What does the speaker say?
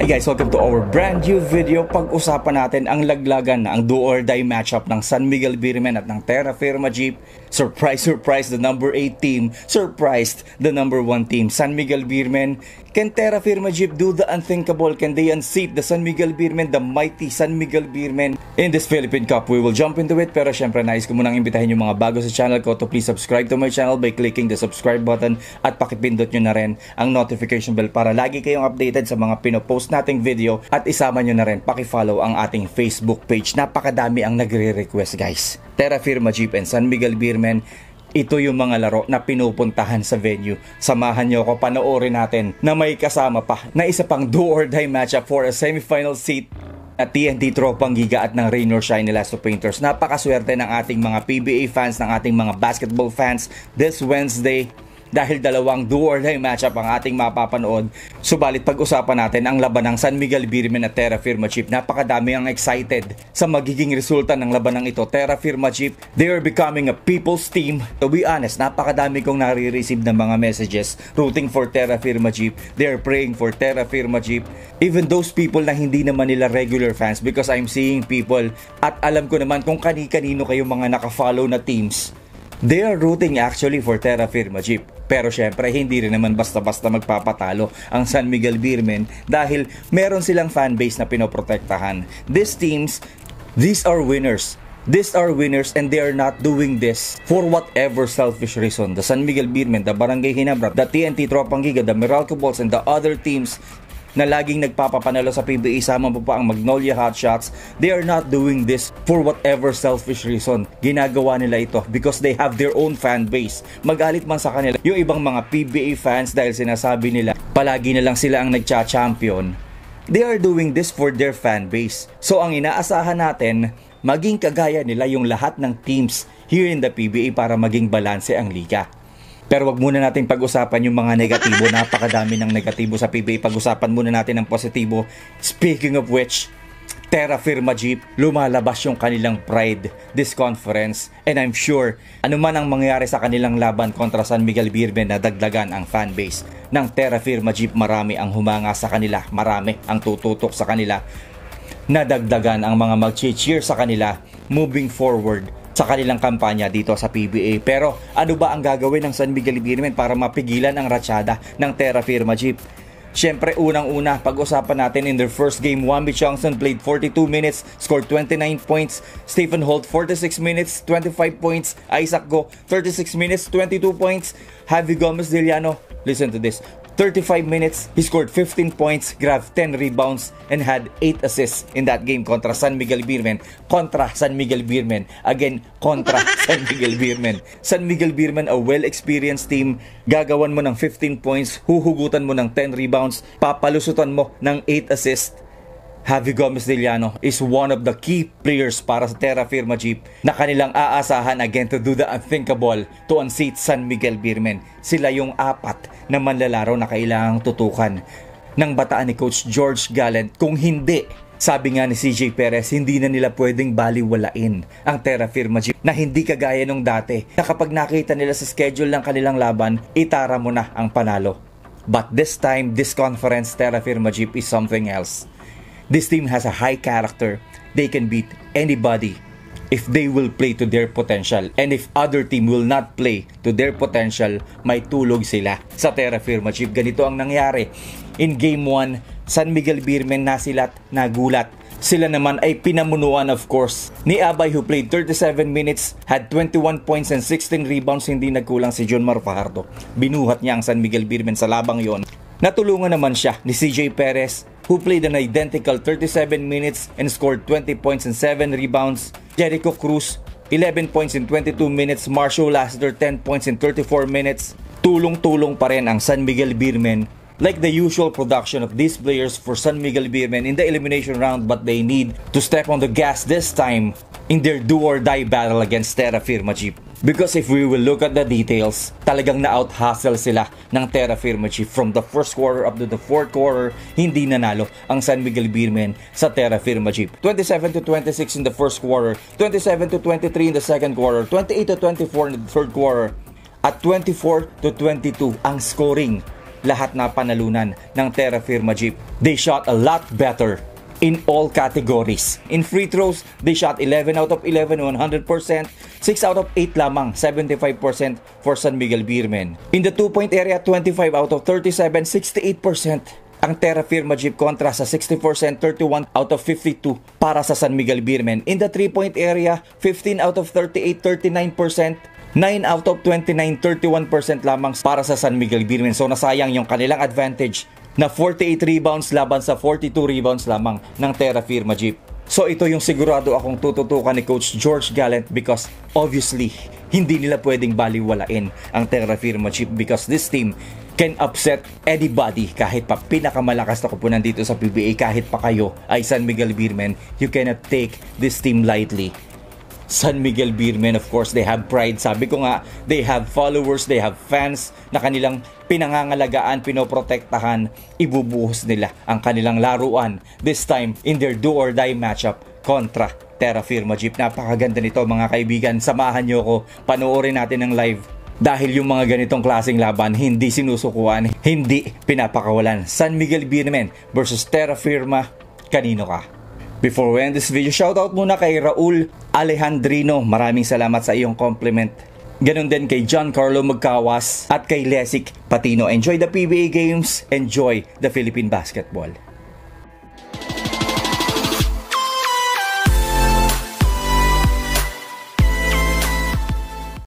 Hi guys, welcome to our brand new video. Pag-usapan natin ang laglagan na ang do or die matchup ng San Miguel Beermen at ng Terra Firma Jeep. Surprise, surprise, the number 8 team surprised the number 1 team, San Miguel Beermen. Can Terra Firma Jeep do the unthinkable? Can they unseat the San Miguel Beermen, the mighty San Miguel Beermen in this Philippine Cup? We will jump into it, pero syempre nais ko munang imbitahin yung mga bago sa channel ko to please subscribe to my channel by clicking the subscribe button at pakipindot nyo na rin ang notification bell para lagi kayong updated sa mga pinopost nating video at isama nyo na rin pakifollow ang ating Facebook page. Napakadami ang nagre-request guys. Terra Firma Jeep and San Miguel Beermen, ito yung mga laro na pinupuntahan sa venue. Samahan nyo ako, panoorin natin na may kasama pa na isa pang do or die matchup for a semifinal seat at TNT Tropang Giga at ng Rain or Shine Elasto Painters. Napakaswerte ng ating mga PBA fans, ng ating mga basketball fans this Wednesday dahil dalawang do or die matchup ang ating mapapanood. Subalit pag-usapan natin ang laban ng San Miguel Beermen at Terra Firma Jeep. Napakadami ang excited sa magiging resulta ng labanang ito. Terra Firma Jeep, they are becoming a people's team. To be honest, napakadami kong nare-receive ng mga messages rooting for Terra Firma Jeep. They are praying for Terra Firma Jeep. Even those people na hindi naman nila regular fans, because I'm seeing people at alam ko naman kung kani-kanino kayo mga naka-follow na teams. They are rooting actually for Terra Firma Jeep. Pero syempre, hindi rin naman basta-basta magpapatalo ang San Miguel Beermen dahil meron silang fanbase na pinoprotektahan. These teams, these are winners. These are winners and they are not doing this for whatever selfish reason. The San Miguel Beermen, the Barangay Hinabra, the TNT Tropang Giga, the Meralco Balls, and the other teams na laging nagpapapanalo sa PBA, sama pa ang Magnolia Hotshots, they are not doing this for whatever selfish reason. Ginagawa nila ito because they have their own fan base. Magalit man sa kanila yung ibang mga PBA fans dahil sinasabi nila palagi na lang sila ang nagcha-champion. They are doing this for their fan base. So ang inaasahan natin, maging kagaya nila yung lahat ng teams here in the PBA para maging balanse ang liga. Pero wag muna natin pag-usapan yung mga negatibo. Napakadami ng negatibo sa PBA. Pag-usapan muna natin ang positibo. Speaking of which, Terra Firma Jeep, lumalabas yung kanilang pride this conference. And I'm sure, anuman ang mangyari sa kanilang laban kontra San Miguel Beermen na dagdagan ang fanbase ng Terra Firma Jeep, marami ang humanga sa kanila. Marami ang tututok sa kanila. Nadagdagan ang mga mag-cheer sa kanila moving forward sa kanilang kampanya dito sa PBA. Pero ano ba ang gagawin ng San Miguel Beermen para mapigilan ang ratsyada ng Terra Firma Jeep? Siyempre, unang-una, pag-usapan natin in their first game, Wambi Chongson played 42 minutes, scored 29 points. Stephen Holt, 46 minutes, 25 points. Isaac Go, 36 minutes, 22 points. Javi Gomez Diliano, listen to this, 35 minutes, he scored 15 points, grabbed 10 rebounds, and had 8 assists in that game kontra San Miguel Beermen. Kontra San Miguel Beermen. Again, kontra San Miguel Beermen. San Miguel Beermen, a well-experienced team. Gagawan mo ng 15 points, huhugutan mo ng 10 rebounds, papalusutan mo ng 8 assists. Javi Gomez Diliano is one of the key players para sa Terra Firma Jeep na kanilang aasahan again to do the unthinkable to unseat San Miguel Beermen. Sila yung apat na manlalaro na kailangang tutukan ng bataan ni Coach George Gallant. Kung hindi, sabi nga ni CJ Perez, hindi na nila pwedeng baliwalain ang Terra Firma Jeep na hindi kagaya nung dati na kapag nakita nila sa schedule ng kanilang laban, itara mo na ang panalo. But this time, this conference, Terra Firma Jeep is something else. This team has a high character. They can beat anybody if they will play to their potential. And if other team will not play to their potential, may tulog sila sa Terra Firma Jeep. Ganito ang nangyari. In Game 1, San Miguel Beermen nasilat, nagulat. Sila naman ay pinamunuan of course ni Abay, who played 37 minutes, had 21 points and 16 rebounds. Hindi nagkulang si John Mar Fajardo. Binuhat niya ang San Miguel Beermen sa labang yon. Natulungan naman siya ni CJ Perez, who played an identical 37 minutes and scored 20 points and 7 rebounds. Jericho Cruz, 11 points in 22 minutes. Marshall Lassiter, 10 points in 34 minutes. Tulong-tulong pa rin ang San Miguel Beermen. Like the usual production of these players for San Miguel Beermen in the elimination round, but they need to step on the gas this time in their do-or-die battle against Terra Firma Jeep. Because if we will look at the details, talagang na-out-hustle sila ng Terra Firma Jeep. From the first quarter up to the fourth quarter, hindi nanalo ang San Miguel Beermen sa Terra Firma Jeep. 27-26 in the first quarter, 27-23 in the second quarter, 28-24 in the third quarter, at 24-22 ang scoring lahat na panalunan ng Terra Firma Jeep. They shot a lot better in all categories. In free throws, they shot 11 out of 11, 100%, 6 out of 8 lamang, 75% for San Miguel Beermen. In the 2-point area, 25 out of 37, 68% ang Terra Firma Jeep kontra sa 60%, 31 out of 52 para sa San Miguel Beermen. In the 3-point area, 15 out of 38, 39%, 9 out of 29, 31% lamang para sa San Miguel Beermen. So nasayang yung kanilang advantage na 48 rebounds laban sa 42 rebounds lamang ng Terra Firma Jeep. So ito yung sigurado akong tututukan ni Coach George Gallant because obviously hindi nila pwedeng baliwalain ang Terra Firma Jeep because this team can upset anybody. Kahit pa pinakamalakas na koponan dito sa PBA, kahit pa kayo ay San Miguel Beermen, you cannot take this team lightly. San Miguel Beermen, of course, they have pride. Sabi ko nga, they have followers, they have fans na kanilang pinangangalagaan, pinoprotektahan. Ibubuhos nila ang kanilang laruan this time in their do-or-die matchup kontra Terra Firma Jeep. Napakaganda nito mga kaibigan. Samahan nyo ko, panoorin natin ng live. Dahil yung mga ganitong klaseng laban, hindi sinusukuan, hindi pinapakawalan. San Miguel Beermen versus Terra Firma, kanino ka? Before we end this video, shoutout muna kay Raul Alejandrino. Maraming salamat sa iyong compliment. Ganon din kay John Carlo Magkawas at kay Lesic Patino. Enjoy the PBA games, enjoy the Philippine basketball.